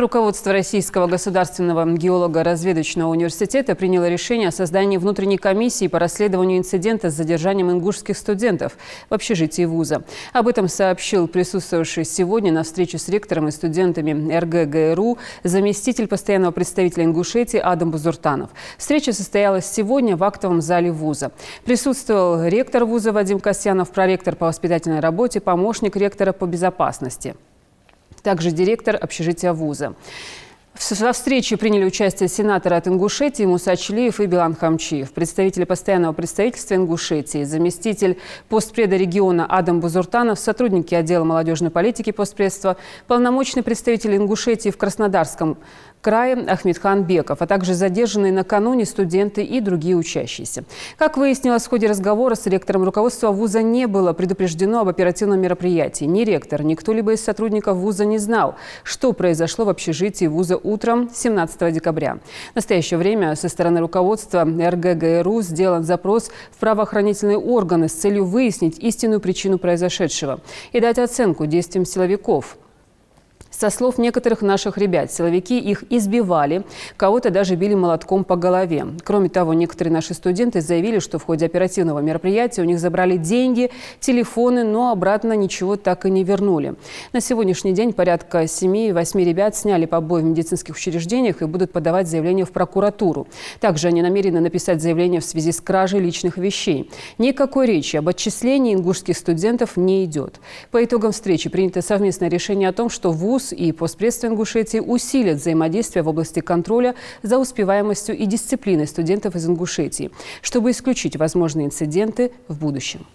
Руководство Российского государственного геолого-разведочного университета приняло решение о создании внутренней комиссии по расследованию инцидента с задержанием ингушских студентов в общежитии вуза. Об этом сообщил присутствовавший сегодня на встрече с ректором и студентами РГГРУ заместитель постоянного представителя Ингушетии Адам Бузуртанов. Встреча состоялась сегодня в актовом зале вуза. Присутствовал ректор вуза Вадим Касьянов, проректор по воспитательной работе, помощник ректора по безопасности. Также директор общежития вуза. Во встрече приняли участие сенаторы от Ингушетии Муса Ачилиев и Билан Хамчиев, представители постоянного представительства Ингушетии, заместитель постпреда региона Адам Бузуртанов, сотрудники отдела молодежной политики постпредства, полномочный представитель Ингушетии в Краснодарском крае Ахмедхан Беков, а также задержанные накануне студенты и другие учащиеся. Как выяснилось в ходе разговора с ректором, руководство вуза не было предупреждено об оперативном мероприятии. Ни ректор, ни кто-либо из сотрудников вуза не знал, что произошло в общежитии вуза утром 17 декабря. В настоящее время со стороны руководства РГГРУ сделан запрос в правоохранительные органы с целью выяснить истинную причину произошедшего и дать оценку действиям силовиков. Со слов некоторых наших ребят, силовики их избивали, кого-то даже били молотком по голове. Кроме того, некоторые наши студенты заявили, что в ходе оперативного мероприятия у них забрали деньги, телефоны, но обратно ничего так и не вернули. На сегодняшний день порядка 7-8 ребят сняли побои в медицинских учреждениях и будут подавать заявление в прокуратуру. Также они намерены написать заявление в связи с кражей личных вещей. Никакой речи об отчислении ингушских студентов не идет. По итогам встречи принято совместное решение о том, что вуз и постпредство Ингушетии усилят взаимодействие в области контроля за успеваемостью и дисциплиной студентов из Ингушетии, чтобы исключить возможные инциденты в будущем.